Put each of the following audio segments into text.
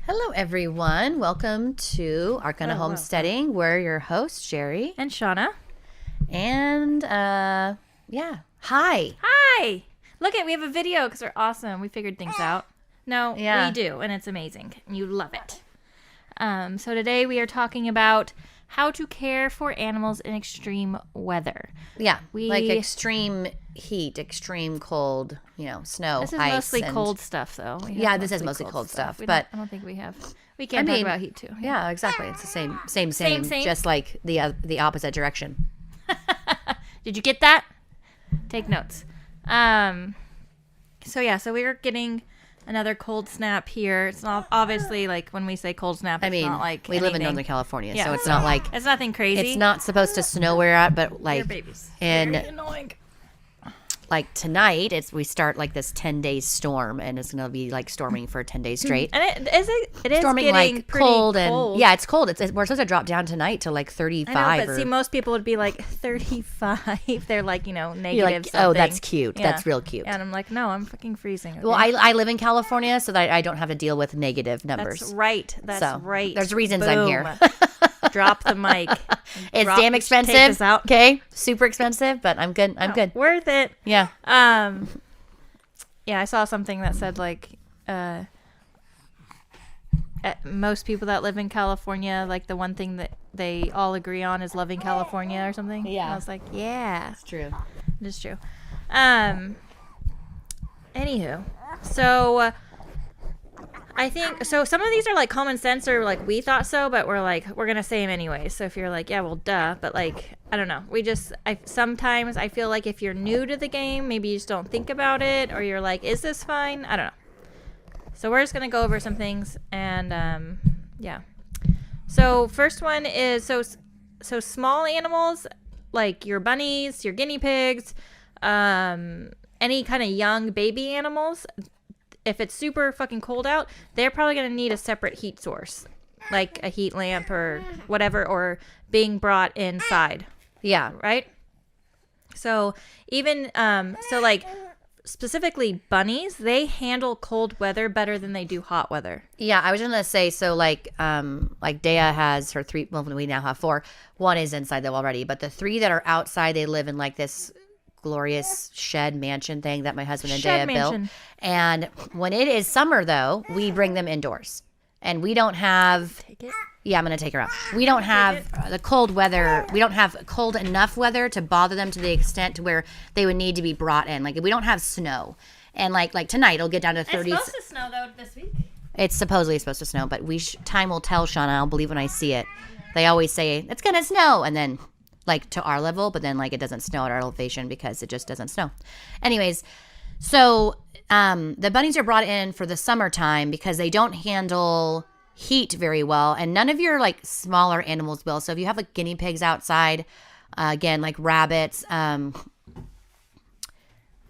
Hello, everyone. Welcome to Arcana Homesteading. We're your hosts, Sherry. And Shauna. And, hi. Hi! Look we have a video because we're awesome. We figured things out. No, we do, and it's amazing. And you love it. So today we are talking about how to care for animals in extreme weather. Yeah, like extreme heat, extreme cold, snow, This is ice. mostly cold stuff, though. This is mostly cold stuff. But I don't think we can't talk about heat, too. Yeah, exactly. It's the same, just like the opposite direction. Did you get that? Take notes. So we are getting another cold snap here. It's not obviously like when we say cold snap. It's not like we live in Northern California, so it's not like it's nothing crazy. It's not supposed to snow where we're at, but like your babies. and very annoying. Like tonight, we start like this 10-day storm, and it's gonna be like storming for 10 days straight. And it is storming getting like pretty cold, and it's cold. We're supposed to drop down tonight to like 35. I know, but see, most people would be like 35. They're like negative. You're like, something. Oh, that's cute. Yeah. That's real cute. And I'm like, no, I'm fucking freezing. Okay? Well, I live in California, so that I don't have to deal with negative numbers. That's right. That's right. There's reasons Boom. I'm here. Drop the mic. It's damn expensive. Take this out. Okay, super expensive, but I'm good. I'm good. Worth it. Yeah. I saw something that said like, most people that live in California, like the one thing that they all agree on is loving California or something. Yeah. And I was like, yeah, It's true. it is true. Anywho, so. I think so. Some of these are like common sense, or like we thought so, but we're gonna say them anyway. So if you're like, yeah, well, duh. But like, I don't know. Sometimes I feel like if you're new to the game, maybe you just don't think about it, or you're like, is this fine? I don't know. So we're just gonna go over some things, and So first one is so small animals like your bunnies, your guinea pigs, any kind of young baby animals. If it's super fucking cold out, they're probably going to need a separate heat source, like a heat lamp or whatever, or being brought inside. Yeah. Right? So even, like specifically bunnies, they handle cold weather better than they do hot weather. Yeah, I was going to say, so like Dea has her 3, well, we now have 4. 1 is inside though already, but the 3 that are outside, they live in like this glorious shed mansion thing that my husband and Dea built. And when it is summer though, we bring them indoors. And we don't have I'm gonna take her out. We don't have the cold weather. We don't have cold enough weather to bother them to the extent to where they would need to be brought in. Like we don't have snow. And like tonight it'll get down to 30s. It's supposed to snow though this week. It's supposedly supposed to snow, but time will tell, Shauna. I'll believe when I see it. They always say it's gonna snow, and then like to our level, but then like it doesn't snow at our elevation because it just doesn't snow. Anyways, so the bunnies are brought in for the summertime because they don't handle heat very well, and none of your like smaller animals will. So if you have like guinea pigs outside, again, like rabbits,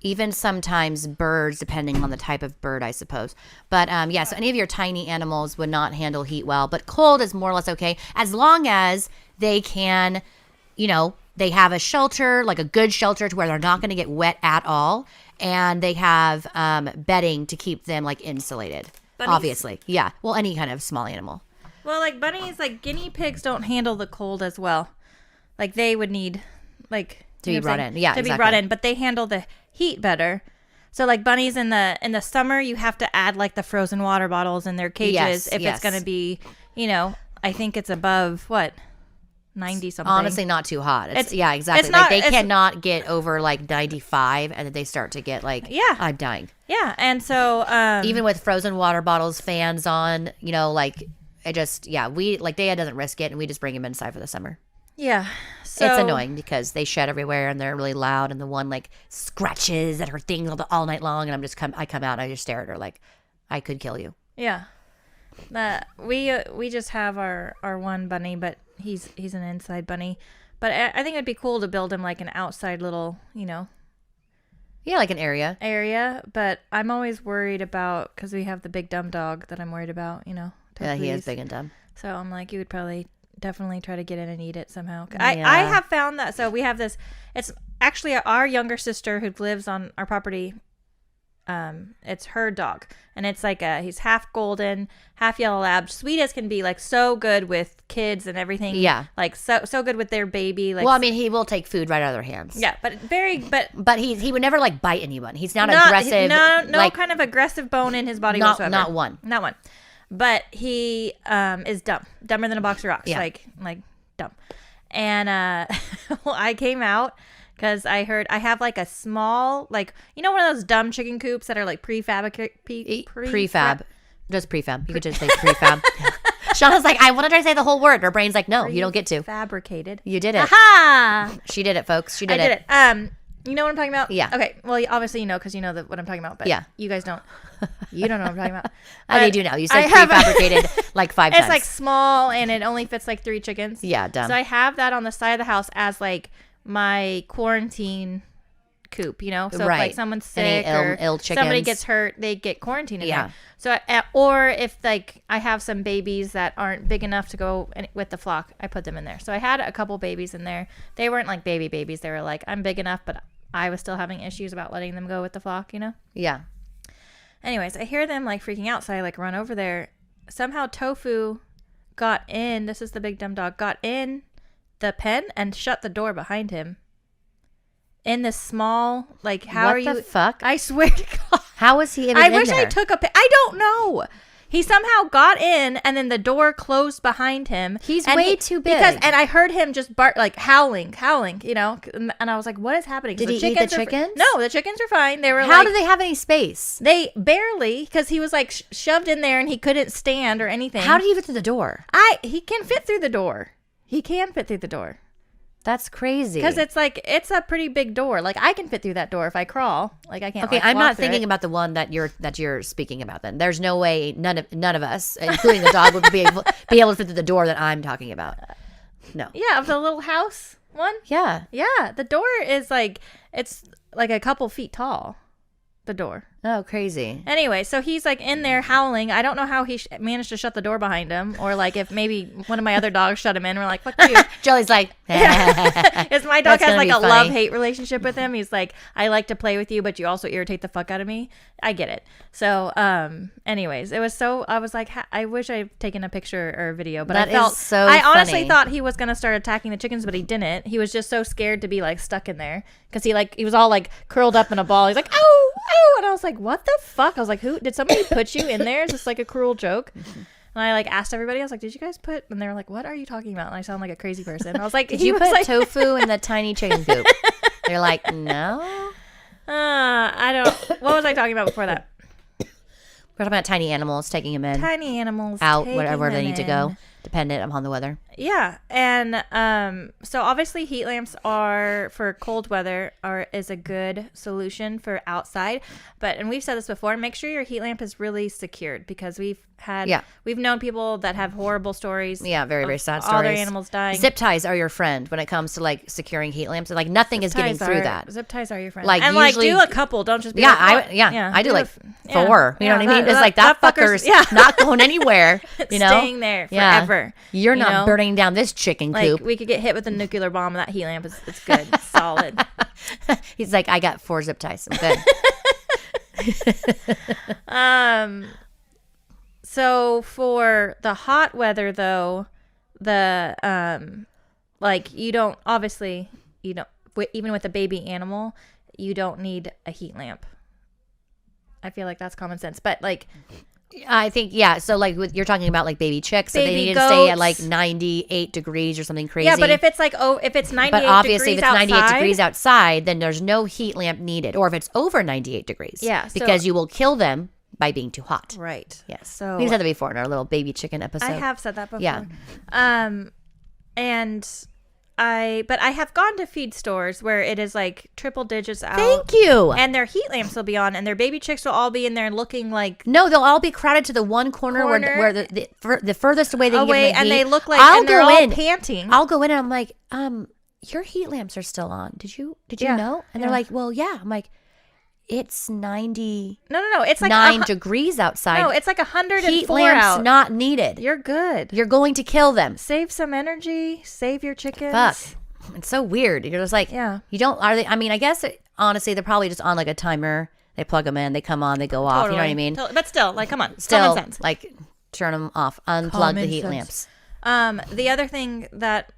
even sometimes birds, depending on the type of bird, I suppose. But so any of your tiny animals would not handle heat well, but cold is more or less okay as long as they can, they have a shelter, like a good shelter to where they're not going to get wet at all. And they have bedding to keep them like insulated. Bunnies? Obviously. Yeah. Well, any kind of small animal. Well, like bunnies, like guinea pigs don't handle the cold as well. Like they would need like to be brought in. Yeah, to be brought in, but they handle the heat better. So like bunnies in the summer, you have to add like the frozen water bottles in their cages if it's going to be, I think it's above what? 90 something. Honestly, not too hot. Yeah, exactly. Like they cannot get over like 95, and then they start to get like, I'm dying. Yeah, and so even with frozen water bottles, fans on, like it just we like Dea doesn't risk it, and we just bring him inside for the summer. Yeah, so it's annoying because they shed everywhere and they're really loud, and the one like scratches at her thing all night long, and I come out and I just stare at her like I could kill you. Yeah, we just have our one bunny, but he's an inside bunny. But I think it'd be cool to build him like an outside little, Yeah, like an area. But I'm always worried about, because we have the big dumb dog that I'm worried about, Yeah, he is big and dumb. So I'm like, you would probably definitely try to get in and eat it somehow. Yeah. I have found that. So we have this, it's actually our younger sister who lives on our property It's her dog, and it's like he's half golden, half yellow lab. Sweet as can be, like so good with kids and everything. Yeah. like so good with their baby. Like, Well, I mean, he will take food right out of their hands. yeah, but But he would never like bite anyone. He's not aggressive. No like, kind of aggressive bone in his body not whatsoever. not one. Not one. But he is dumber than a box of rocks. Yeah. Like dumb. And well, I came out because I heard I have like a small, like, you know, one of those dumb chicken coops that are like prefab. Just prefab. You could just say prefab. Shauna's like, I wanted to say the whole word. Her brain's like, no, you don't get to. Fabricated. You did it. Aha! She did it, folks. She I did did it. it. You know what I'm talking about? Yeah. Okay. Well, obviously you know because you know what I'm talking about. But Yeah. you guys don't. You don't know what I'm talking about. I But do now. You I said have- prefabricated like 5 times. It's like small and it only fits like 3 chickens. Yeah, dumb. So I have that on the side of the house as like my quarantine coop, you know? So if Right. like someone's Any sick or ill somebody chickens. gets hurt, they get quarantined in Yeah. there. So or if like I have some babies that aren't big enough to go with the flock, I put them in there. So I had a couple babies in there. They weren't like babies. They were like, I'm big enough, but I was still having issues about letting them go with the flock, you know? Yeah. Anyways, I hear them like freaking out, so I like run over there. Somehow Tofu got in. This is the big dumb dog. Got in the pen and shut the door behind him. In this small, like, how What are the you? fuck? I swear to God. How was he even I in wish there? I took a. I don't know. He somehow got in, and then the door closed behind him. He's and way too big. And I heard him just bark, like howling, you know. And I was like, "What is happening?" Did So he eat the chickens are chickens? No, the chickens are fine. They were How like, do they have any space? they barely, because he was like shoved in there and he couldn't stand or anything. How did he get through the door? He can fit through the door. He can fit through the door That's crazy. because it's a pretty big door. Like I can fit through that door if I crawl. Like I can't. Okay, like, I'm walk not through thinking it. about the one that you're speaking about. Then there's no way none of us, including the dog, would be able to fit through the door that I'm talking about. No. Yeah, of the little house one. Yeah. Yeah, the door is like it's like a couple feet tall. The door. Oh, crazy. Anyway, so he's like in there howling. I don't know how he managed to shut the door behind him, or like if maybe one of my other dogs shut him in. We're like, fuck you. Jolie's like, Because my dog That's has gonna like be a funny. love-hate relationship with him. He's like, I like to play with you, but you also irritate the fuck out of me. I get it. So, anyways, it was so, I was like, I wish I'd taken a picture or a video, but That I felt, is so I honestly funny. thought he was going to start attacking the chickens, but he didn't. He was just so scared to be like stuck in there because he was all like curled up in a ball. He's like, oh, oh. And I was like, what the fuck? I was like, did somebody put you in there? Is this like a cruel joke? And I like asked everybody, I was like, did you guys put, and they were like, what are you talking about? And I sound like a crazy person. I was like, did he you was put like, tofu in the tiny chicken coop? They're like, no. I don't, what was I talking about before that? We're talking about tiny animals, taking them in, Tiny animals out, taking wherever they them need to in. go, dependent upon the weather. Yeah, and so obviously heat lamps are for cold weather is a good solution for outside, and we've said this before. Make sure your heat lamp is really secured because we've known people that have horrible stories. Yeah, very, very of sad all their stories. animals dying. Zip ties are your friend when it comes to like securing heat lamps. Like nothing is getting through that. Zip ties are your friend. Like, and usually- do a couple. Don't just be Yeah, like, I do like yeah, 4. You know what I mean? that- It's like that fucker's fucker's not going anywhere. You know, staying there Yeah. forever. You're you not know? burning down this chicken Like coop. we could get hit with a nuclear bomb, and that heat lamp it's good, it's solid. He's like, I got 4 zip ties. I'm good. So for the hot weather though, the like you don't even with a baby animal, you don't need a heat lamp. I feel like that's common sense, but like I think So like you're talking about like baby chicks, so they Baby need to stay at goats. like 98 degrees or something crazy. yeah, but if it's like if it's 98 But obviously, if degrees it's 98 outside, degrees outside, then there's no heat lamp needed. Or if it's over 98 degrees, Yeah, so- because you will kill them by being too hot. right? Yes. So We've said that before in our little baby chicken episode. I have said that before. Yeah. And I have gone to feed stores where it is like triple digits out. Thank you. And their heat lamps will be on, and their baby chicks will all be in there looking like No, they'll all be crowded to the one corner where the furthest away they can away, get them and heat. they look like I'll and they're go all in. panting. I'll go in and I'm like, your heat lamps are still on. Did you Yeah. know? And they're Yeah. like, well, yeah. I'm like, it's 99 No. It's like degrees outside. No, it's like 104 heat lamps out. not needed. You're good. You're going to kill them. Save some energy. Save your chickens. Fuck. It's so weird. You're just like, Yeah. You don't, are they, I mean, I guess honestly, they're probably just on like a timer They plug them in, they come on, they go off. You know what I mean? But still, like, come on, Still, common sense. like, turn them off, unplug the Common heat sense. lamps. The other thing that,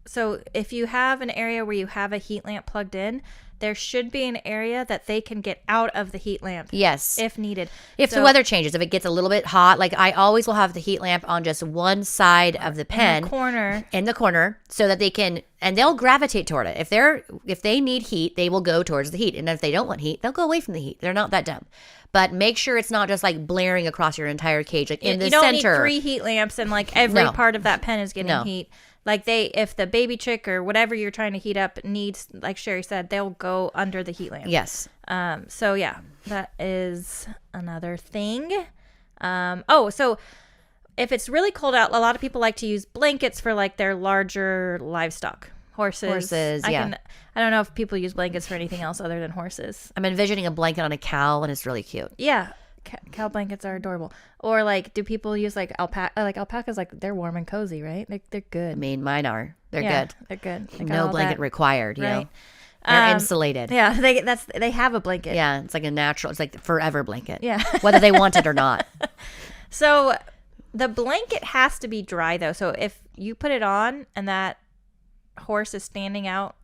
so if you have an area where you have a heat lamp plugged in, there should be an area that they can get out of the heat lamp Yes. if needed. If the So, weather changes, if it gets a little bit hot, like I always will have the heat lamp on just one side of the pen corner, in the corner so that they can, and they'll gravitate toward it. If they need heat, they will go towards the heat. And if they don't want heat, they'll go away from the heat. They're not that dumb. But make sure it's not just like blaring across your entire cage, like in the you don't center. need 3 heat lamps and like every No. part of that pen is getting No. heat. Like if the baby chick or whatever you're trying to heat up needs, like Sherry said, they'll go under the heat lamp. Yes. So yeah, that is another thing. So if it's really cold out, a lot of people like to use blankets for like their larger livestock. Horses. Yeah. I don't know if people use blankets for anything else other than horses. I'm envisioning a blanket on a cow, and it's really cute. Yeah. Cow blankets are adorable. Or like, do people use like alpaca? Like alpacas, like they're warm and cozy, right? They're good. I mean, mine are. They're Yeah, good. They're good. They got No all blanket that. required, you know. Right. They're insulated. Yeah, they have a blanket. Yeah, it's like a natural, it's like the forever blanket. Yeah. Whether they want it or not. So the blanket has to be dry though. So if you put it on and that horse is standing out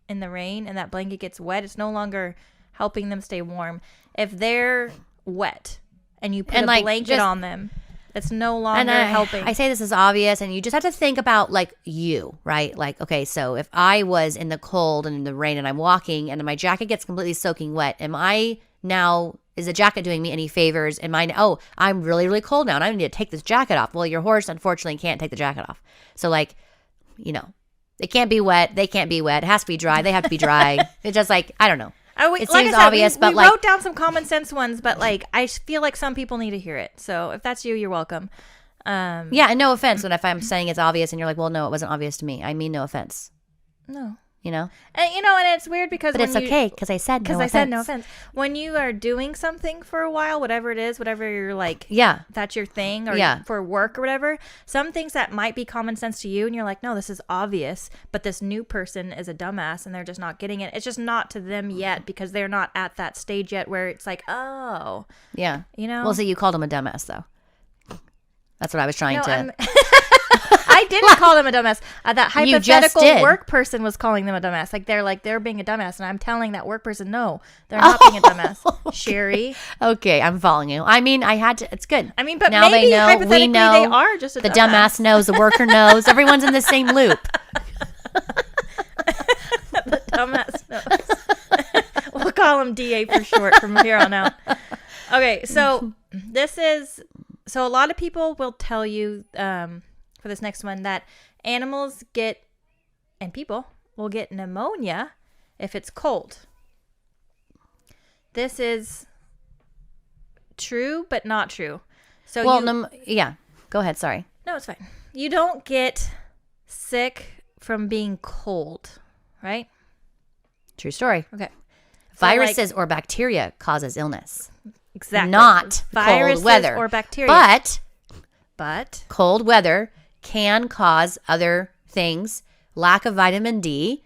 in the rain and that blanket gets wet, it's no longer helping them stay warm. If they're wet and you put And, a like, blanket just- on them, it's no longer And helping. I say this is obvious, and you just have to think about like you, right? Like, okay, so if I was in the cold and in the rain and I'm walking and my jacket gets completely soaking wet, is the jacket doing me any favors? I'm really, really cold now and I need to take this jacket off. Well, your horse unfortunately can't take the jacket off. So like, you know, it can't be wet. They can't be wet. It has to be dry. They have to be dry. It's just like, I don't know. It seems obvious, but we like, wrote down some common sense ones, but like I feel like some people need to hear it. So if that's you, you're welcome. yeah, and no offense when if I'm saying it's obvious and you're like, well, no, it wasn't obvious to me. I mean, no offense, No, you know? and and it's weird because But it's okay because I said no offense. I said no offense. When you are doing something for a while, whatever it is, whatever you're like, Yeah. that's your thing, or Yeah. for work or whatever, some things that might be common sense to you and you're like, no, this is obvious, but this new person is a dumbass and they're just not getting it. It's just not to them yet because they're not at that stage yet where it's like, oh, Yeah. you know. Well, see, you called him a dumbass, though. That's what I was trying No, to. I didn't call them a dumbass. That You just hypothetical did. work person was calling them a dumbass. They're being a dumbass, and I'm telling that work person, no, they're not being a dumbass. Sherry. Okay, I'm following you. I mean, I had to. It's good. I mean, but now maybe they know. hypothetically We know. they are just a the dumbass knows. The worker knows. Everyone's in the same loop. The dumbass knows. We'll call him DA for short from here on out. Okay, so so a lot of people will tell you for this next one that animals and people will get pneumonia if it's cold. This is true, but not true. So Yeah. Go ahead. Sorry. no, it's fine. You don't get sick from being cold, right? True story. Okay. Viruses or bacteria causes illness, Exactly. not Viruses cold weather or bacteria. But cold weather can cause other things: lack of vitamin D,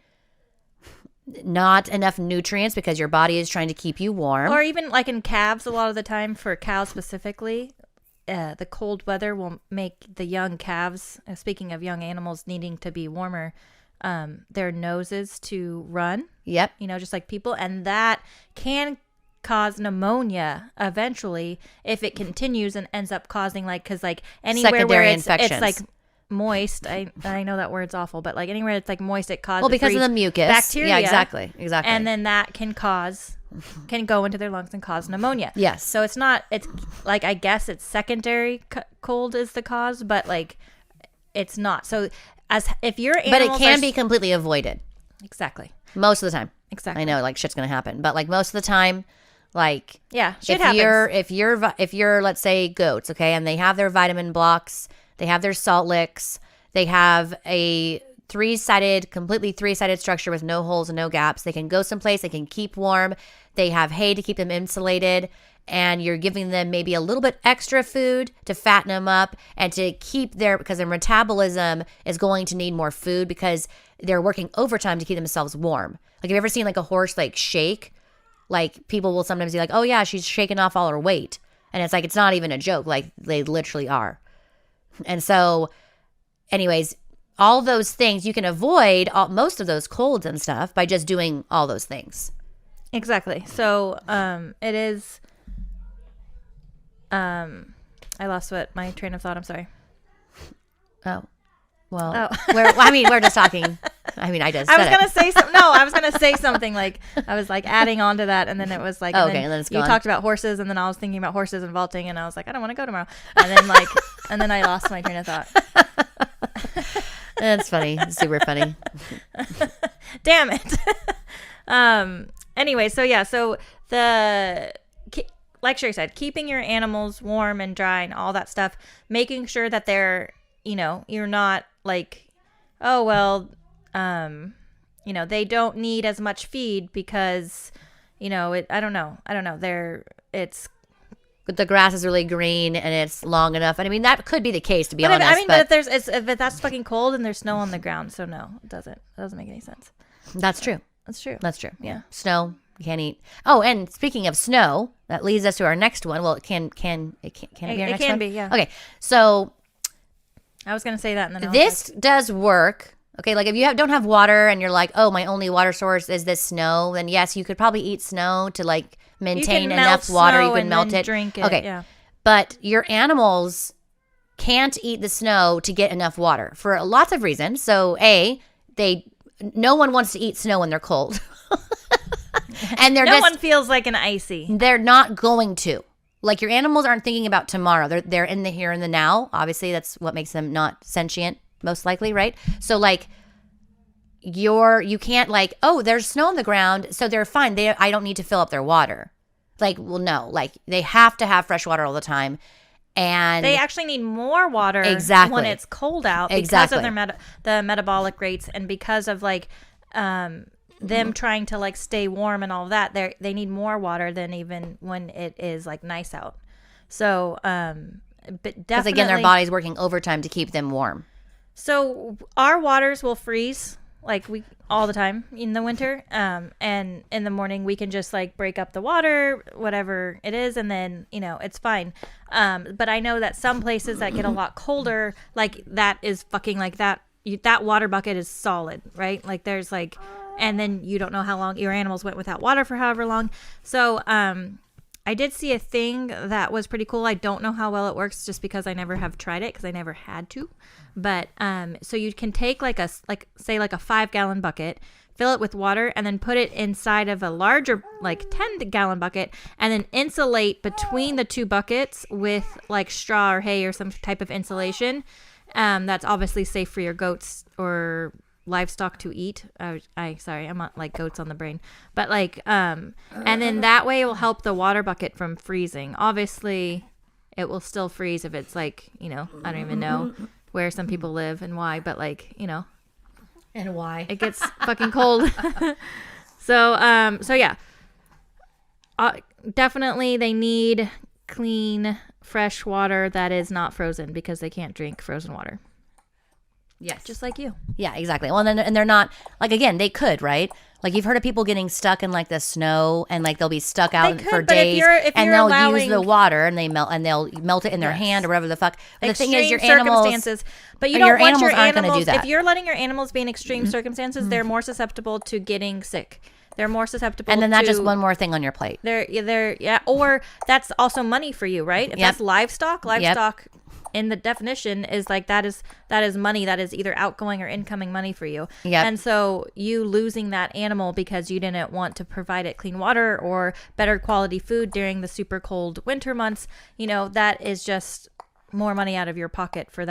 not enough nutrients because your body is trying to keep you warm. or even like in calves, a lot of the time for cows specifically, the cold weather will make the young calves, speaking of young animals needing to be warmer, their noses to run, Yep. just like people. And that can cause pneumonia eventually if it continues and ends up causing because like anywhere where Secondary it's infections. like moist. I know that word's awful, but like anywhere it's like moist, it causes Because of the mucus. bacteria. Yeah, exactly. And then that can go into their lungs and cause pneumonia. Yes. So it's like, I guess it's secondary cold is the cause, but like it's not. So if your animals But it can be completely avoided exactly. most of the time. Exactly. I know, like shit's gonna happen, but like most of the time, like Yeah, shit if happens. if you're let's say goats, okay, and they have their vitamin blocks, they have their salt licks, they have a completely three-sided structure with no holes and no gaps. They can go someplace, they can keep warm. They have hay to keep them insulated, and you're giving them maybe a little bit extra food to fatten them up and to keep because their metabolism is going to need more food because they're working overtime to keep themselves warm. Like, have you ever seen like a horse like shake? Like people will sometimes be like, oh yeah, she's shaking off all her weight. And it's like, it's not even a joke. Like they literally are. And so anyways, all those things you can avoid most of those colds and stuff by just doing all those things. Exactly. So it is I lost my train of thought. I'm sorry. Oh. Well, we're just talking. I mean, I just I was said gonna say something. No, I was gonna say something like I was like adding on to that, and then it was like, Okay, and then it's you gone. talked about horses, and then I was thinking about horses and vaulting, and I was like, I don't want to go tomorrow, and then like, and then I lost my train of thought. That's funny. Super funny. Damn it. Anyway, so yeah, so like Sherry said, keeping your animals warm and dry and all that stuff, making sure that they're, you're not like, oh, well, they don't need as much feed because, I don't know. The grass is really green and it's long enough. And I mean, that could be the case, to be but honest. But if that's fucking cold and there's snow on the ground, so no, it doesn't make any sense. That's true. That's true. That's true. Yeah. Snow, you can't eat. Oh, and speaking of snow, that leads us to our next one. Well, it can it be our next one? It can be, yeah. Okay. So I was going to say that, and then this does work. Okay, like if you don't have water and you're like, oh, my only water source is this snow, then yes, you could probably eat snow to like maintain enough water. You can melt it. Drink it. Okay, yeah. But your animals can't eat the snow to get enough water for lots of reasons. So no one wants to eat snow when they're cold, and no one feels like an icy. They're not going to. Like your animals aren't thinking about tomorrow. They're in the here and the now. Obviously, that's what makes them not sentient, most likely, right? So like you can't like, oh, there's snow on the ground, so they're fine. I don't need to fill up their water. Like, well, no, like they have to have fresh water all the time. And they actually need more water when it's cold out because of the metabolic rates and because of like them trying to like stay warm and all of that. They need more water than even when it is like nice out. So but definitely, because again, their body's working overtime to keep them warm. So our waters will freeze like all the time in the winter, and in the morning we can just like break up the water, whatever it is, and then it's fine. But I know that some places that get a lot colder, like that is fucking like that water bucket is solid, right? Like there's like, and then you don't know how long your animals went without water for however long. So I did see a thing that was pretty cool. I don't know how well it works just because I never have tried it because I never had to. But so you can take like a 5-gallon bucket, fill it with water, and then put it inside of a larger like 10-gallon bucket, and then insulate between the two buckets with like straw or hay or some type of insulation. That's obviously safe for your goats or livestock to eat. Sorry, I'm not like goats on the brain, but like and then that way it will help the water bucket from freezing. Obviously it will still freeze if it's like I don't even know where some people live and why, but like and why it gets fucking cold. So yeah, definitely they need clean fresh water that is not frozen because they can't drink frozen water. Yes. Just like you. Yeah, exactly. Well, and they're not, like, again, they could, right? Like, you've heard of people getting stuck in, like, the snow, and, like, they'll be stuck out for days, and they'll use the water, and they'll melt it in their hand or whatever the fuck. But the thing is, your animals, circumstances. But you don't want your aren't going to do that. If you're letting your animals be in extreme circumstances, they're more susceptible to getting sick. They're more susceptible. And then that's just one more thing on your plate. Or that's also money for you, right? If that's livestock, Yep. in the definition is like that is money that is either outgoing or incoming money for you. Yep. And so you losing that animal because you didn't want to provide it clean water or better quality food during the super cold winter months, that is just more money out of your pocket for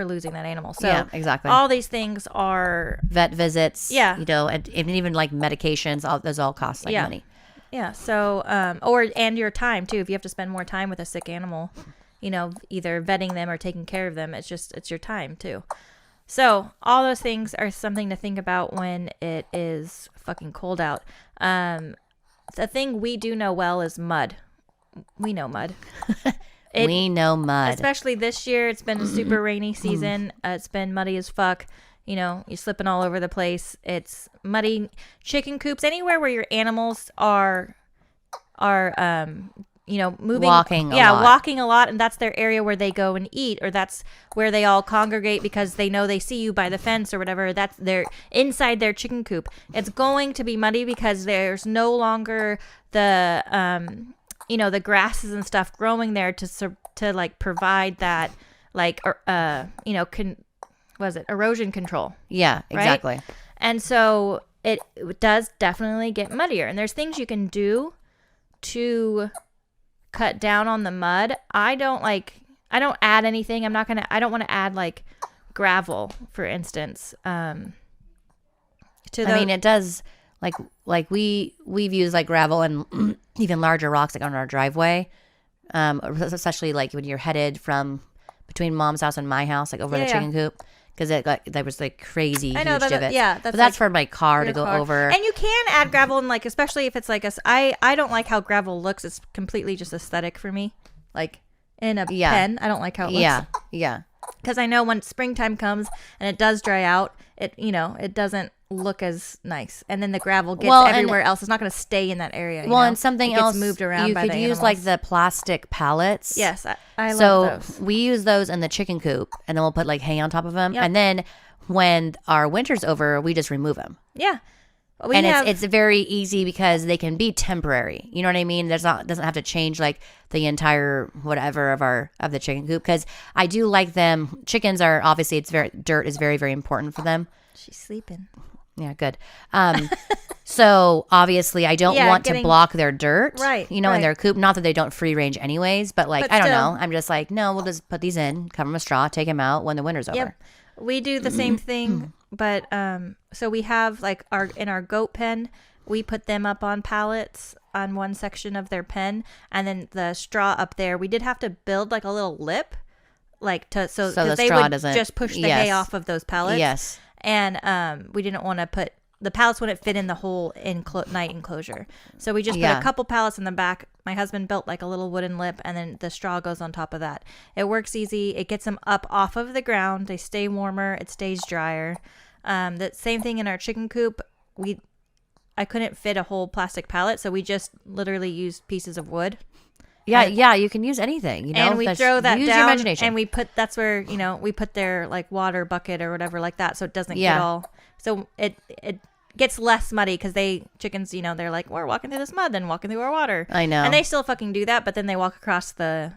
losing that animal. So yeah, exactly. All these things are vet visits, yeah, and even like medications, those all cost like money. Yeah. So and your time too. If you have to spend more time with a sick animal, either vetting them or taking care of them, it's your time too. So all those things are something to think about when it is fucking cold out. The thing we do know well is mud. We know mud. We know mud. Especially this year. It's been a super rainy season. It's been muddy as fuck. You're slipping all over the place. It's muddy. Chicken coops, anywhere where your animals are moving, Walking a lot. walking a lot, and that's their area where they go and eat, or that's where they all congregate because they know they see you by the fence or whatever. That's their inside their chicken coop. It's going to be muddy because there's no longer the the grasses and stuff growing there to like provide that erosion control. Yeah, exactly. Right? And so it does definitely get muddier, and there's things you can do to cut down on the mud. I don't add anything. I don't want to add like gravel, for instance. It does like we've used like gravel and even larger rocks like on our driveway, especially like when you're headed from between mom's house and my house, like over the chicken coop, because that was like crazy huge divots. But that's for my car to go over. And you can add gravel, and like especially if it's like I don't like how gravel looks. It's completely just aesthetic for me. Like in a pen, I don't like how it looks. Yeah. Because I know when springtime comes and it does dry out, it doesn't look as nice, and then the gravel gets everywhere else. It's not going to stay in that area. And something it gets else moved around. You by could the use animals. like the plastic pallets. Yes, I love those. We use those in the chicken coop, and then we'll put like hay on top of them, Yep. and then when our winter's over, we just remove them. Yeah. It's very easy because they can be temporary. You know what I mean? Doesn't have to change like the entire whatever of the chicken coop, because I do like them. Chickens are obviously dirt is very, very important for them. She's sleeping. Yeah, good. So obviously I don't want to block their dirt, right? In their coop. Not that they don't free range anyways, but I don't know. I'm just like, no, we'll just put these in, cover them with straw, take them out when the winter's over. We do the same thing, but so we have like in our goat pen, we put them up on pallets on one section of their pen, and then the straw up there. We did have to build like a little lip, like so the they straw would doesn't just push the hay off of those pallets. Yes, and we didn't want to put the pallets wouldn't fit in the whole night enclosure, so we just put a couple pallets in the back. My husband built like a little wooden lip, and then the straw goes on top of that. It works easy. It gets them up off of the ground. They stay warmer. It stays drier. The same thing in our chicken coop. I couldn't fit a whole plastic pallet, so we just literally used pieces of wood. Yeah, you can use anything, and we throw that use down, your imagination. and that's where we put their like water bucket or whatever like that, so it doesn't get all. So it gets less muddy because chickens, they're like, we're walking through this mud, then walking through our water. I know, and they still fucking do that, but then they walk across the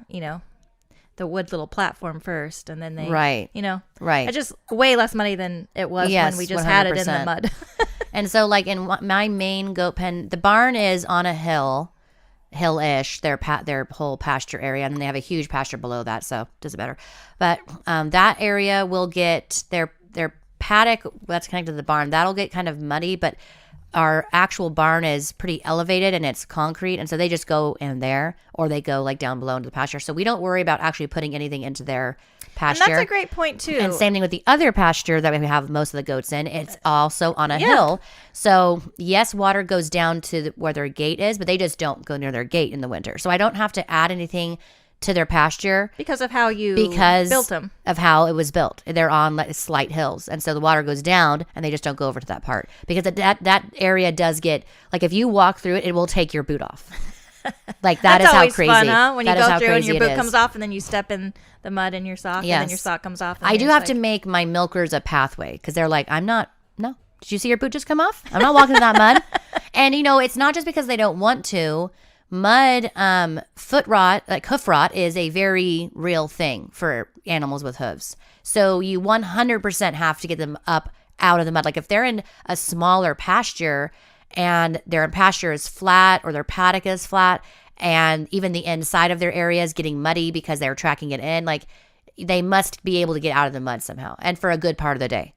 wood little platform first, and then they right. It's just way less muddy than it was when we just 100%. Had it in the mud. And so like in my main goat pen, the barn is on a hill-ish, their whole pasture area, and then they have a huge pasture below that, so it doesn't matter. But that area will get their paddock that's connected to the barn, that'll get kind of muddy, but our actual barn is pretty elevated and it's concrete, and so they just go in there, or they go like down below into the pasture, so we don't worry about actually putting anything into their pasture. And that's a great point too. And same thing with the other pasture that we have most of the goats in. It's also on a hill. So yes, water goes down to where their gate is, but they just don't go near their gate in the winter. So I don't have to add anything to their pasture because of how you built them, of how it was built. They're on like slight hills, and so the water goes down, and they just don't go over to that part, because that area does get, like, if you walk through it, it will take your boot off. Like that is how crazy. Fun, huh? When that you go through and your boot is. comes off, and then you step in the mud in your sock, and then your sock comes off. I do have to make my milkers a pathway, because they're like, no. Did you see your boot just come off? I'm not walking in that mud. And it's not just because they don't want to. Mud, foot rot, like hoof rot, is a very real thing for animals with hooves. So you 100% have to get them up out of the mud. Like if they're in a smaller pasture and their pasture is flat, or their paddock is flat, and even the inside of their area is getting muddy because they're tracking it in, like they must be able to get out of the mud somehow, and for a good part of the day.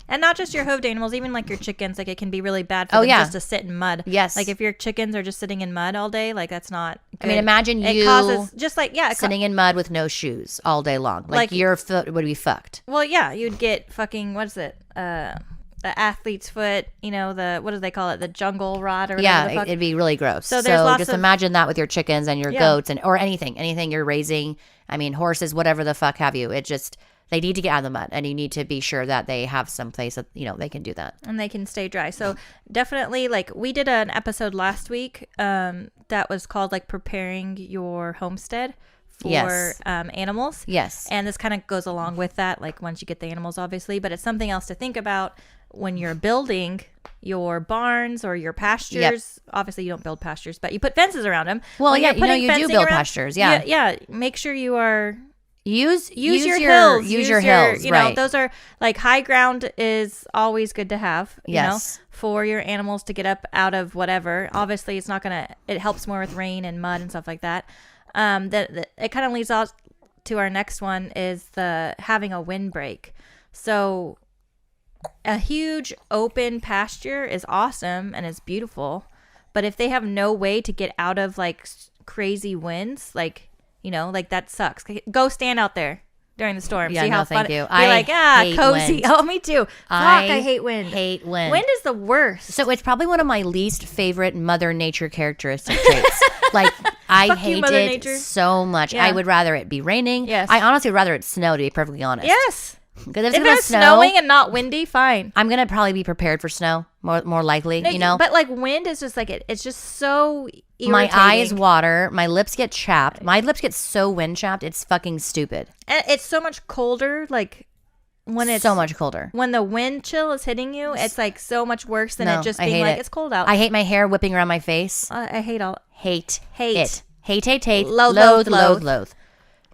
And not just your hooved animals, even like your chickens, like it can be really bad for them just to sit in mud. Yes. Like if your chickens are just sitting in mud all day, like that's not good. I mean, imagine it causes just like, sitting in mud with no shoes all day long. Like your foot would be fucked. Well, yeah, you'd get fucking, what is it? the athlete's foot, the, what do they call it? The jungle rod or whatever Yeah, the fuck. it'd be really gross. So there's lots just of- imagine that with your chickens and your Yeah. goats or anything you're raising. I mean, horses, whatever the fuck have you. It just, they need to get out of the mud, and you need to be sure that they have some place that, they can do that. And they can stay dry. So definitely, like, we did an episode last week that was called, like, preparing your homestead for Yes. animals. Yes. And this kind of goes along with that, like, once you get the animals, obviously. But it's something else to think about when you're building your barns or your pastures. Obviously, you don't build pastures, but you put fences around them. Well, When yeah, you're putting you do fencing build around- pastures. Yeah. Yeah. Make sure you are... Use Use your hills. Use your hills. Right. Those are like high ground is always good to have. Yes. For your animals to get up out of whatever. Obviously, it's not gonna. It helps more with rain and mud and stuff like that. That it kind of leads us to our next one is the having a windbreak. So, a huge open pasture is awesome and it's beautiful, but if they have no way to get out of like crazy winds, like that sucks. Go stand out there during the storm. Yeah, See how no, thank fun. you. Be I like, hate cozy. wind. Oh, me too. Fuck, I hate wind. Hate wind. Wind is the worst. So it's probably one of my least favorite Mother Nature characteristic traits. Like, I Fuck you, hate Mother it Nature. so much. Yeah. I would rather it be raining. Yes. I honestly would rather it snow, to be perfectly honest. Yes. Because if If it's gonna it's snow, snowing and not windy, fine. I'm gonna probably be prepared for snow more likely. But like wind is just like it's just so irritating. My eyes water. My lips get chapped. My lips get so wind chapped. It's fucking stupid. And it's so much colder. Like when it's so much colder. when the wind chill is hitting you, it's like so much worse than No, it just I being hate like it. it's cold out. I hate my hair whipping around my face. I hate all. Hate Hate. it. Hate. Loathe. Loathe.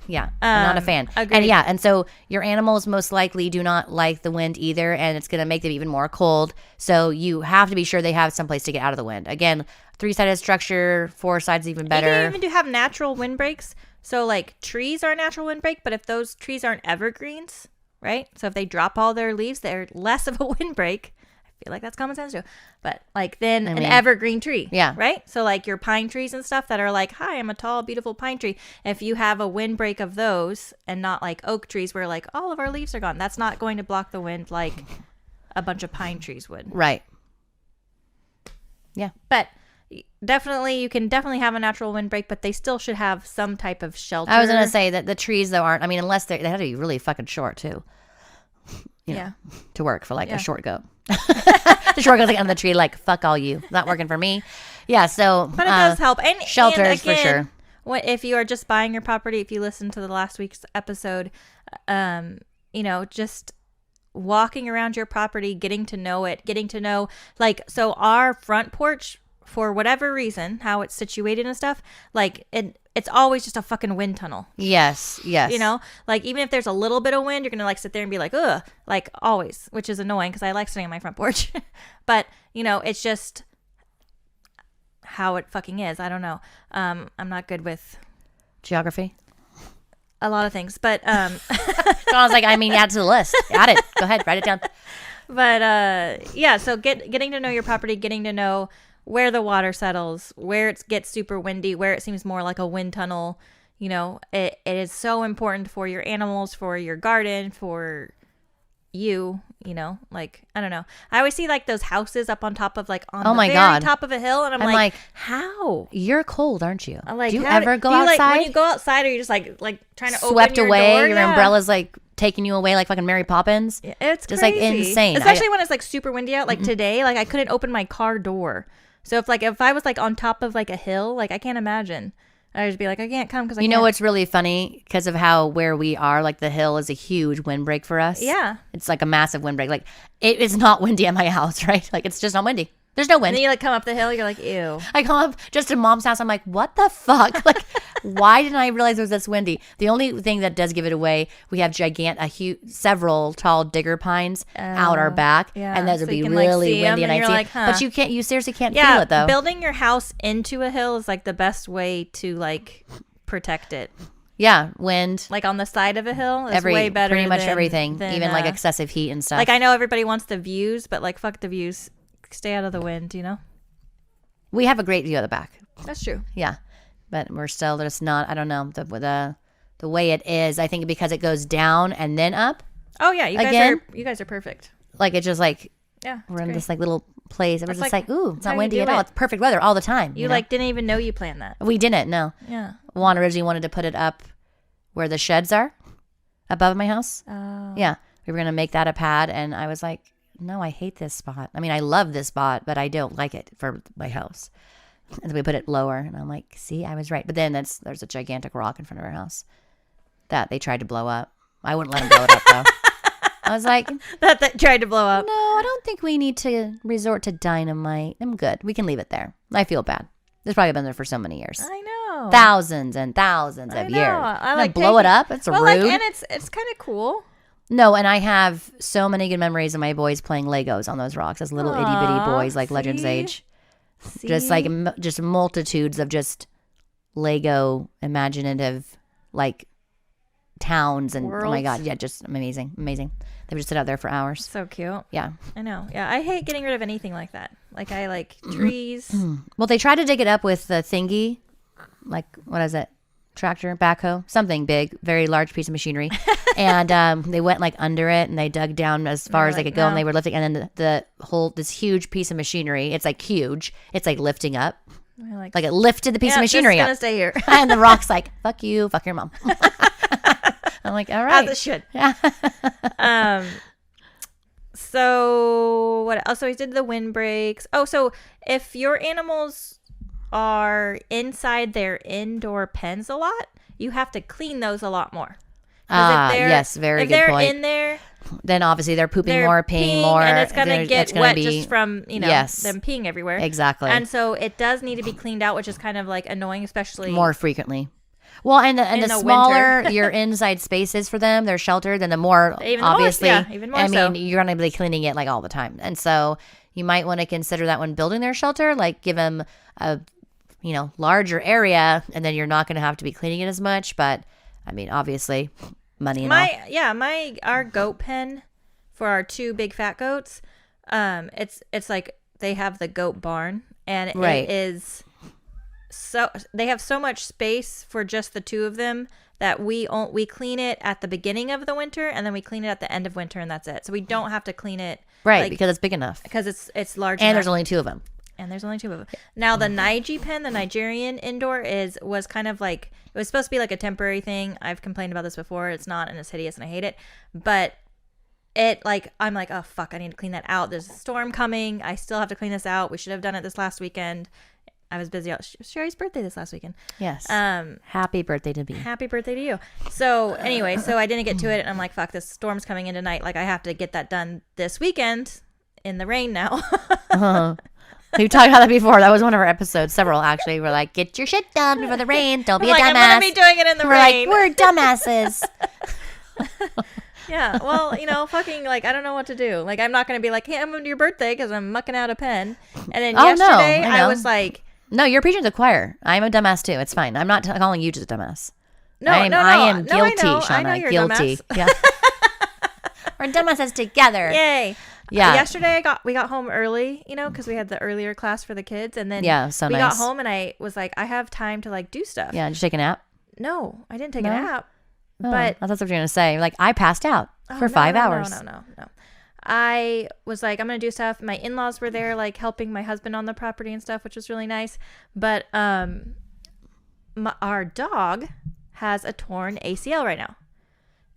Yeah, I'm not a fan. Agreed. And so your animals most likely do not like the wind either, and it's going to make them even more cold. So you have to be sure they have some place to get out of the wind. Again, 3-sided structure, 4 sides even You better. can even have natural windbreaks. So like trees are a natural windbreak, but if those trees aren't evergreens, right? So if they drop all their leaves, they're less of a windbreak. I feel like that's common sense too. But like then an evergreen tree. Yeah. Right? So like your pine trees and stuff that are like, hi, I'm a tall, beautiful pine tree. If you have a windbreak of those and not like oak trees where like all of our leaves are gone, that's not going to block the wind like a bunch of pine trees would. Right. Yeah. But definitely, you can definitely have a natural windbreak, but they still should have some type of shelter. I was going to say that the trees, though, aren't, I mean, unless they have to be really fucking short, too. You know, Yeah. to work for like Yeah. a short goat. The short goat's like on the tree, like, fuck all you. Not working for me. Yeah, so. But it does help. And shelters, for sure. If you are just buying your property, if you listen to the last week's episode, just walking around your property, getting to know it, getting to know, like, so our front porch, for whatever reason, how it's situated and stuff, like, it's always just a fucking wind tunnel. Yes. Like even if there's a little bit of wind, you're gonna like sit there and be like, ugh, like always, which is annoying because I like sitting on my front porch. But it's just how it fucking is. I don't know. I'm not good with Geography. a lot of things, but So I was like, I mean, add to the list. Add it. Go ahead, write it down. yeah. So getting to know your property, getting to know where the water settles, where it gets super windy, where it seems more like a wind tunnel. It is so important for your animals, for your garden, for you, like, I don't know. I always see like those houses up on top of like on Oh the my very God. top of a hill. And I'm I'm like, like, how? You're cold, aren't you? I'm like, do you how ever go do you, like, outside? when you go outside, are you just like trying to swept open your away? door? Your Yeah. umbrella's like taking you away like fucking Mary Poppins. Yeah, it's just like crazy. insane. Especially when it's like super windy out. Like today, like I couldn't open my car door. So if I was like on top of like a hill, like I can't imagine. I'd just be like, I can't come because I You can't. know what's really funny? Because of where we are, like the hill is a huge windbreak for us. Yeah. It's like a massive windbreak. Like it is not windy at my house, right? Like it's just not windy. There's no And wind. then you like come up the hill, you're like, ew. I come up just to mom's house. I'm like, what the fuck? Like, why didn't I realize it was this windy? The only thing that does give it away, we have several tall digger pines out our back, yeah. and those would So you be can, like, really see 'em windy, and and I you're see. like, It. huh. But you seriously can't Yeah, feel it though. building your house into a hill is like the best way to like protect it. Yeah, wind, Like on the side of a hill is way better. pretty much than- everything, than, even like excessive heat and stuff. Like I know everybody wants the views, but like fuck the views. Stay out of the wind, we have a great view of the back. That's true. Yeah, but we're still just not. I don't know the way it is. I think because it goes down and then up. Oh yeah, you Again? guys are perfect. Like it's just like Yeah. We're in this like little place. It was That's just like, ooh, it's that's not how you windy do at all. it. It's perfect weather all the time. You know? like didn't even know you planned that. We didn't, no. Yeah. Juan originally wanted to put it up where the sheds are above my house. Oh. Yeah. We were going to make that a pad. And I was like, no, I hate this spot. I mean, I love this spot, but I don't like it for my house. And then we put it lower. And I'm like, see, I was right. But then there's a gigantic rock in front of our house that they tried to blow up. I wouldn't let them blow it up, though. I was like, That tried to blow up. no, I don't think we need to resort to dynamite. I'm good. We can leave it there. I feel bad. It's probably been there for so many years. I know. Thousands and thousands I of know. years. I And like blow it taking- up. It's well, rude. like, and it's kind of cool. No, and I have so many good memories of my boys playing Legos on those rocks as little itty bitty Aw, boys, like Legends see? age. Just like just multitudes of just Lego imaginative like towns and oh my Worlds. god, yeah, just amazing. They would just sit out there for hours. So cute. Yeah. I know. Yeah, I hate getting rid of anything like that. Like I like trees. Well, they tried to dig it up with the thingy, like what is it? Tractor, backhoe, something big, very large piece of machinery, and they went like under it and they dug down as far as they like, could go, and no. they were lifting, and then the whole this huge piece of machinery, it's like huge, it's like lifting up, We're like like it lifted the piece yeah, of machinery this is gonna up, stay here. and the rock's like, "Fuck you, fuck your mom." I'm like, all As right, it should. So what else? So we did the windbreaks. Oh, so if your animals are inside their indoor pens a lot, you have to clean those a lot more. 'Cause if they're- yes, very if good they're point. in there, Then obviously they're pooping they're more, peeing more, and it's gonna get it's gonna wet be, just from yes. them peeing everywhere. exactly And so it does need to be cleaned out, which is kind of like annoying, especially more frequently. Well, and the In the smaller winter. your inside space is for them, they're sheltered, then the more Even the more, obviously. yeah, even more I mean, so. you're going to be cleaning it like all the time, and so you might want to consider that when building their shelter, like give them a larger area, and then you're not going to have to be cleaning it as much. But I mean, obviously, money and all. our goat pen for our two big fat goats, it's like they have the goat barn, and Right. it is so they have so much space for just the two of them that we clean it at the beginning of the winter, and then we clean it at the end of winter, and that's it. So we don't have to clean it Right, like, because it's big enough, because it's large and enough. there's only two of them. And there's only two of them. Now the Nige pen, the Nigerian indoor, was kind of like, it was supposed to be like a temporary thing. I've complained about this before. It's not, and it's hideous, and I hate it. But I'm like, oh fuck, I need to clean that out. There's a storm coming. I still have to clean this out. We should have done it this last weekend. I was busy. It was Sherry's birthday this last weekend. Yes. Happy birthday to me. Happy birthday to you. So anyway, so I didn't get to it, and I'm like, fuck, this storm's coming in tonight. Like I have to get that done this weekend in the rain now. We've talked about that before. That was one of our episodes. Several actually. We're like, get your shit done before the rain. Don't be a I'm dumbass. gonna be doing it in the We're rain. like, we're dumbasses. Yeah, well, fucking, like, I don't know what to do. Like, I'm not going to be like, hey, I'm going to do your birthday because I'm mucking out a pen. And then Oh, no, yesterday, I I know. was like, No, you're preaching to the choir. I'm a dumbass too. It's fine. I'm not calling you just a dumbass. no, I am, no, no. I am no, guilty, I know. Shauna. I know you're a guilty. dumbass. Yeah. We're dumbasses together. Yay. Yeah. Yesterday, we got home early, because we had the earlier class for the kids. And then Yeah, so we nice. got home, and I was like, I have time to, like, do stuff. Yeah. Did you take a nap? No, I didn't take No? a nap. Oh, But I thought that's what you were going to say. Like, I passed out Oh, for no, 5 no, hours. No. I was like, I'm gonna do stuff. My in-laws were there, like helping my husband on the property and stuff, which was really nice. But our dog has a torn ACL right now,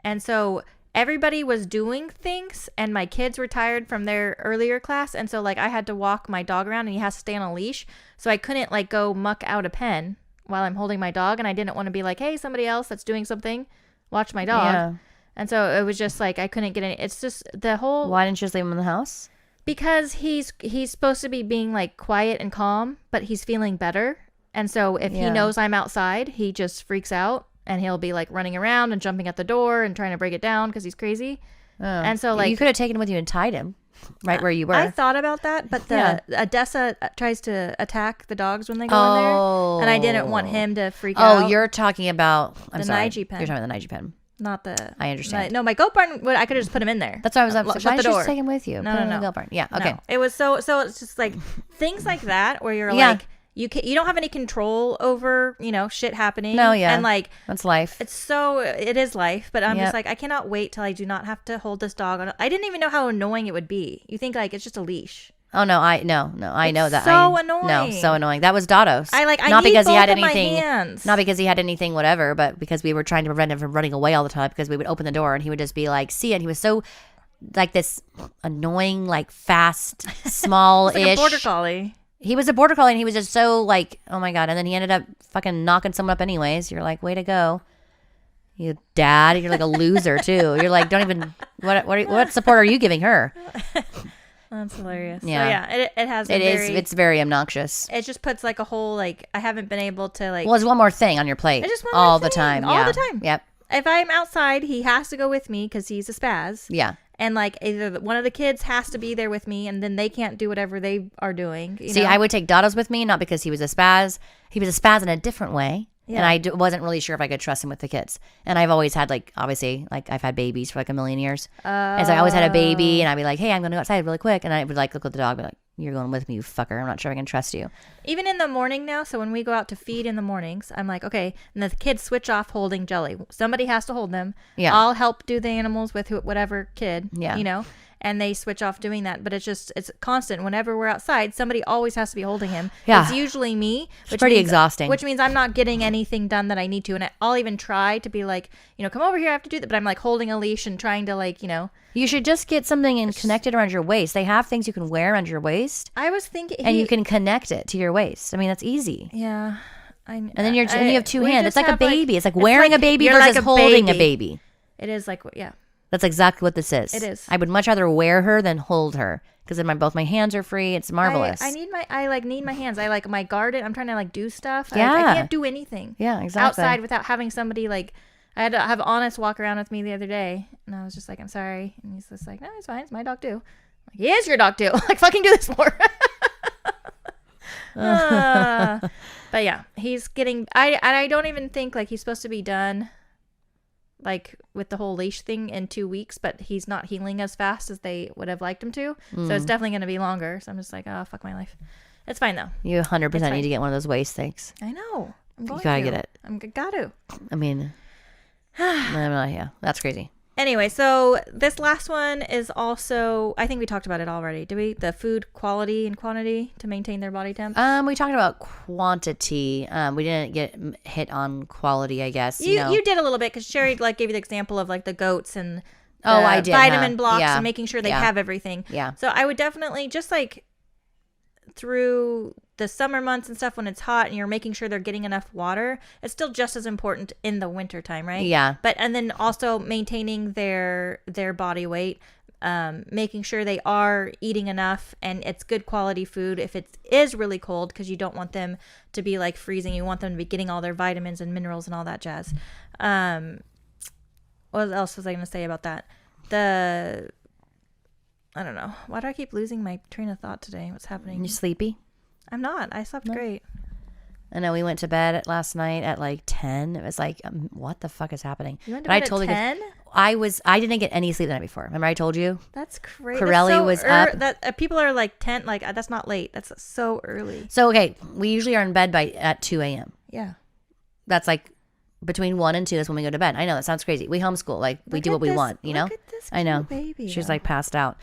and so everybody was doing things, and my kids were tired from their earlier class, and so like I had to walk my dog around, and he has to stay on a leash, so I couldn't like go muck out a pen while I'm holding my dog, and I didn't want to be like, hey, somebody else that's doing something, watch my dog. Yeah. And so it was just like I couldn't get any. It's just the whole Why didn't you just leave him in the house? because he's supposed to be being like quiet and calm, but he's feeling better. And so if he Yeah. knows I'm outside, he just freaks out and he'll be like running around and jumping at the door and trying to break it down because he's crazy. Oh. And so like you could have taken him with you and tied him right where you were. I thought about that, but Yeah. Odessa tries to attack the dogs when they go in there, and I didn't want him to freak out. Oh, you're talking about The sorry. Nige pen. You're talking about the Nige pen. Not the. I understand. No, my goat barn. I could have just put him in there. That's why I was Shut like, the why did you door. just take him with you? No, Put him no, in the no. goat barn. Yeah. No. Okay. It was so it's just like things like that where you're Yeah. like, you don't have any control over, shit happening. No, yeah. And like, That's life. it is life, but I'm Yep. just like, I cannot wait till I do not have to hold this dog on. I didn't even know how annoying it would be. You think like it's just a leash. Oh no, I know that. so No, annoying. so annoying. That was Dado's. I not need because he had both of my anything, hands. not because he had anything, whatever, but because we were trying to prevent him from running away all the time. Because we would open the door and he would just be like, "See," and he was so like this annoying, like fast, small-ish. It's like a border collie. He was a border collie, and he was just so like, oh my god. And then he ended up fucking knocking someone up anyways. You're like, way to go, you dad. You're like a loser too. You're like, don't even. What support are you giving her? That's hilarious. Yeah. So yeah, it has. It's very obnoxious. It just puts like a whole like I haven't been able to like. Well, it's one more thing on your plate. It's just one more all the thing, time. all Yeah. the time. Yep. If I'm outside, he has to go with me because he's a spaz. Yeah. And like either one of the kids has to be there with me, and then they can't do whatever they are doing. See, I would take Dado's with me, not because he was a spaz. He was a spaz in a different way. Yeah. And I wasn't really sure if I could trust him with the kids. And I've always had, like, obviously, like, I've had babies for like a million years. And so I always had a baby, and I'd be like, hey, I'm going to go outside really quick. And I would, like, look at the dog and be like, you're going with me, you fucker. I'm not sure I can trust you. Even in the morning now, so when we go out to feed in the mornings, I'm like, okay, and the kids switch off holding Jelly. Somebody has to hold them. Yeah. I'll help do the animals with whatever kid, Yeah. And they switch off doing that. But it's constant. Whenever we're outside, somebody always has to be holding him. Yeah. It's usually me. Which pretty means- exhausting. Which means I'm not getting anything done that I need to. And I'll even try to be like, come over here, I have to do that. But I'm like holding a leash and trying to like, You should just get something and connect it around your waist. They have things you can wear around your waist, I was thinking. and you can connect it to your waist. I mean, that's easy. Yeah. And then you have two we hands. just It's like a have, baby. It's like wearing a baby you're versus like holding a baby. It is like, yeah. That's exactly what this is. It is. I would much rather wear her than hold her because then both my hands are free. It's marvelous. I need my hands. I like my garden. I'm trying to like do stuff. Yeah. I can't do anything. Yeah, exactly. Outside without having somebody like. I had to have Honest walk around with me the other day, and I was just like, I'm sorry, and he's just like, no, it's fine. It's my dog too. I'm like, he is your dog too. Like, fucking do this more. But yeah, he's getting. I don't even think like he's supposed to be done. Like with the whole leash thing in 2 weeks, but he's not healing as fast as they would have liked him to. So it's definitely going to be longer. So I'm just like, oh, fuck my life. It's fine though. You 100% fine. need to get one of those waist things. I know. I'm going gotta to. get it. I'm got to. I mean, yeah, that's crazy. Anyway, so this last one is also, I think we talked about it already. Did we? The food quality and quantity to maintain their body temp. We talked about quantity. We didn't get hit on quality, I guess. You did a little bit because Sherry like gave you the example of like the goats and the I did, vitamin huh? blocks Yeah. and making sure they Yeah. have everything. Yeah. So I would definitely just like through the summer months and stuff when it's hot and you're making sure they're getting enough water, it's still just as important in the winter time, right? Yeah. But and then also maintaining their body weight, making sure they are eating enough and it's good quality food if it is really cold because you don't want them to be like freezing. You want them to be getting all their vitamins and minerals and all that jazz. What else was I going to say about that? I don't know. Why do I keep losing my train of thought today? What's happening? You sleepy? I'm not. I slept great. I know we went to bed last night at like 10. It was like, what the fuck is happening? You went to But bed at 10? I didn't get any sleep the night before. Remember I told you? That's crazy. Corelli was up. That people are like 10. Like that's not late. That's so early. So, okay, we usually are in bed at 2 a.m. Yeah. That's like between 1 and 2 is when we go to bed. I know that sounds crazy. We homeschool. Like we do what we want, you know? Look at this I know. cute baby. She's like passed out.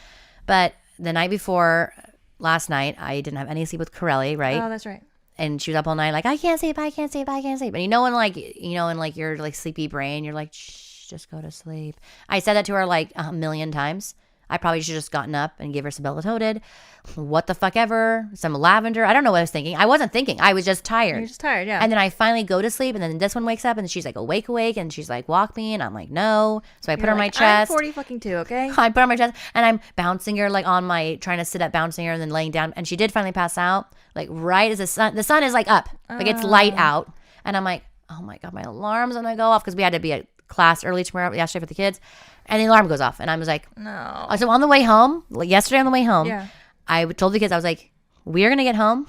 But the night before last night, I didn't have any sleep with Corelli, right? Oh, that's right. And she was up all night like, I can't sleep. And in like your like sleepy brain, you're like, shh, just go to sleep. I said that to her like a million times. I probably should have just gotten up and give her some Bellatodid, what the fuck ever, some lavender. I don't know what I was thinking. I wasn't thinking. I was just tired. You're just tired, yeah. And then I finally go to sleep, and then this one wakes up, and she's like awake, and she's like, walk me, and I'm like, no. So I put her on my chest. I'm 40 fucking 2, okay? I put her on my chest, and I'm bouncing her like on my, trying to sit up, bouncing her, and then laying down. And she did finally pass out, like right as the sun is like up, like it's light out, and I'm like, oh my god, my alarm's gonna go off because we had to be at class early yesterday for the kids, and the alarm goes off, and I was like, No. so on the way home, yesterday on the way home, Yeah. I told the kids, I was like, we're gonna get home,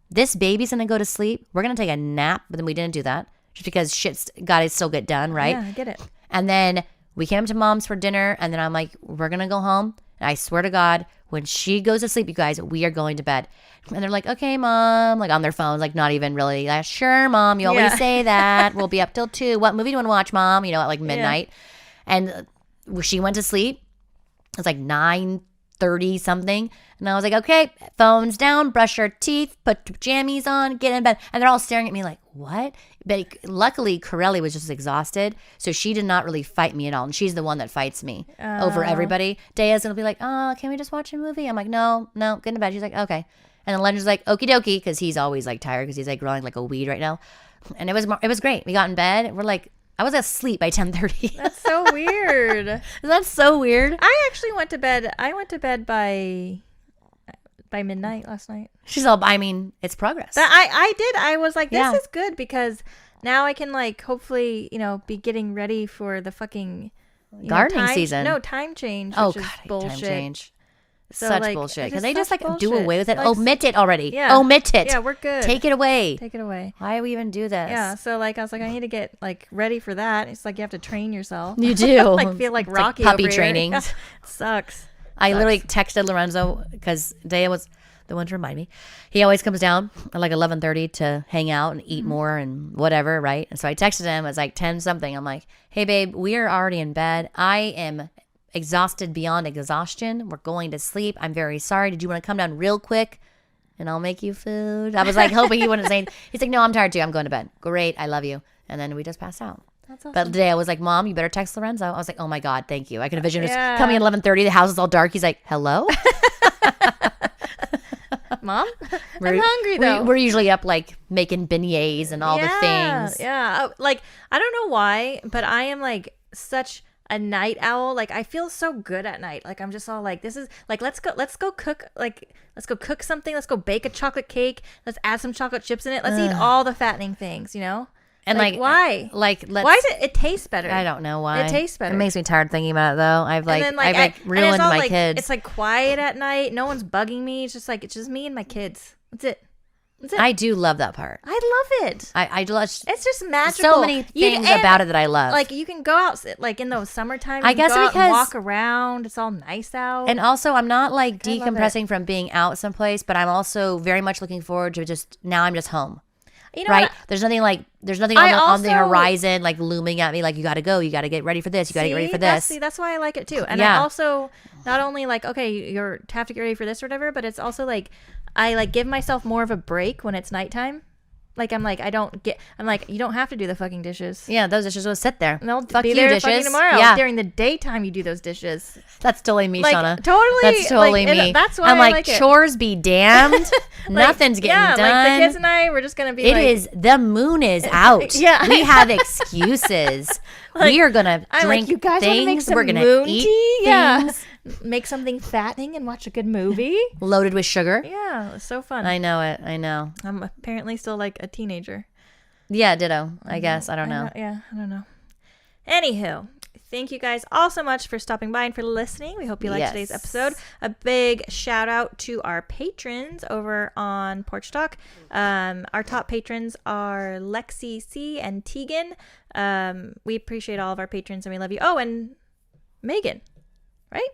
this baby's gonna go to sleep, we're gonna take a nap, but then we didn't do that just because shit's gotta still get done, right? Yeah, I get it. And then we came to mom's for dinner, and then I'm like, we're gonna go home, And I swear to God, when she goes to sleep, you guys, we are going to bed. And they're like, okay, Mom, like on their phones, like not even really, like, sure, Mom, you always say that. We'll be up till 2. What movie do you want to watch, Mom? You know, at like midnight. And she went to sleep. It was like 9:30 something. And I was like, okay, phones down, brush your teeth, put jammies on, get in bed. And they're all staring at me like, what? But luckily, Corelli was just exhausted. So she did not really fight me at all. And she's the one that fights me over everybody. Daya's going to be like, oh, can we just watch a movie? I'm like, no, get in bed. She's like, okay. And then Leonard's like, okie dokie, because he's always like tired because he's like growing like a weed right now. And it was great. We got in bed. We're like, I was asleep by 10:30. That's so weird. That's so weird. I actually went to bed. I went to bed by midnight last night. She's all, I mean, it's progress. But I did. I was like, this Yeah. is good because now I can like hopefully, be getting ready for the fucking Gardening season. No, time change. Oh, Which God, is I hate bullshit. time change. So, Such like, bullshit. it's Because they just such like do bullshit. away with it. Like, Omit it already. Yeah. Omit it. Yeah, we're good. Take it away. Take it away. Why do we even do this? Yeah. So like I was like, I need to get like ready for that. It's like you have to train yourself. You do. like feel like It's Rocky. puppy over here. training. Yeah. Sucks. I literally texted Lorenzo because Daya was the one to remind me. He always comes down at like 11:30 to hang out and eat more and whatever, right? And so I texted him. It was like 10 something. I'm like, hey, babe, we are already in bed. I am exhausted beyond exhaustion. We're going to sleep. I'm very sorry. Did you want to come down real quick and I'll make you food? I was like hoping he wouldn't say anything. He's like, no, I'm tired too. I'm going to bed. Great. I love you. And then we just passed out. That's awesome. But today I was like, Mom, you better text Lorenzo. I was like, oh my God, thank you. I can envision just Yeah. coming at 11:30. The house is all dark. He's like, hello? Mom, We're- I'm hungry though. We're usually up like making beignets and all the things. Yeah. Like I don't know why, but I am like such a night owl. Like I feel so good at night. Like I'm just all like, this is like, let's go cook. Like let's go cook something. Let's go bake a chocolate cake. Let's add some chocolate chips in it. Let's eat all the fattening things. And like why? Like let's, Why is it? It tastes better. I don't know why. It tastes better. It makes me tired thinking about it though. I've like, And then, I've and ruined it's all, my like, kids. It's like quiet at night. No one's bugging me. It's just me and my kids. That's it. I do love that part. I love it. I just It's just magical. so many things about it that I love. Like you can go out like in the summertime. I You can guess go out and because- walk around. It's all nice out. and also, I'm not like I love it. decompressing from being out someplace, but I'm also very much looking forward to just now. I'm just home, you know right? what? There's nothing I on the also- horizon like looming at me. Like you got to go, you got to get ready for this, you got to get ready for this. That's why I like it too. And I Yeah. also not only like okay, you're have to get ready for this or whatever, but it's also like I like give myself more of a break when it's nighttime. Like I'm like you don't have to do the fucking dishes. Yeah, those dishes will sit there. And they'll Fuck be you, there dishes. fucking tomorrow. Yeah, During the daytime, you do those dishes. that's totally me, Like, Shauna. totally, That's totally like, me. that's why I'm I like, like it. chores be damned. Like, Nothing's getting yeah, done. like the kids and I, we're just gonna be. It like, is the moon is out. Yeah. We have excuses. We are gonna I'm drink like, you guys want to make things. some We're gonna moon eat tea? Yeah. things Make something fattening and watch a good movie. loaded with sugar. Yeah, it's so fun. I know it. I know. I'm apparently still like a teenager. Yeah, ditto. I guess. I don't know. Yeah, I don't know. Anywho, thank you guys all so much for stopping by and for listening. We hope you liked Yes. today's episode. A big shout out to our patrons over on Porch Talk. Our top patrons are Lexi C and Tegan. We appreciate all of our patrons and we love you. Oh, and Megan, right?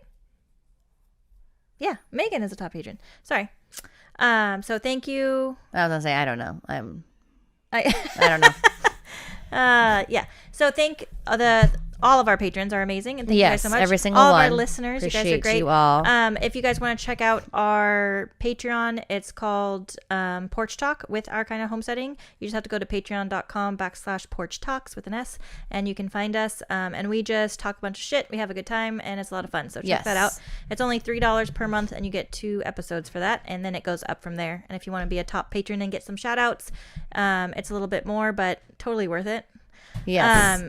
Yeah, Megan is a top patron. Sorry. So thank you. I was gonna say I don't know. I I don't know. Yeah. So thank all of our patrons are amazing, and thank you guys Yes, so much. every single all one. of our listeners, you guys are Appreciate great. you all. If you guys want to check out our Patreon, it's called Porch Talk with our kind of homesteading. You just have to go to patreon.com/Porch Talks with an S, and you can find us. And we just talk a bunch of shit. We have a good time, and it's a lot of fun. So check that out. Yes. It's only $3 per month, and you get 2 episodes for that, and then it goes up from there. And if you want to be a top patron and get some shout outs, it's a little bit more, but totally worth it. Yes.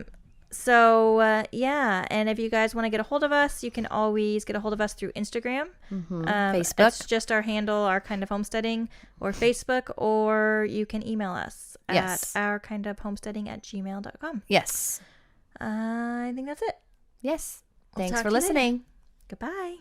Yeah, and if you guys want to get a hold of us, you can always get a hold of us through Instagram, Facebook. It's just our handle, our kind of homesteading, or Facebook, or you can email us Yes. at ourkindofhomesteading@gmail.com. Yes. I think that's it. Yes. I'll Thanks talk for to you later. listening. Goodbye.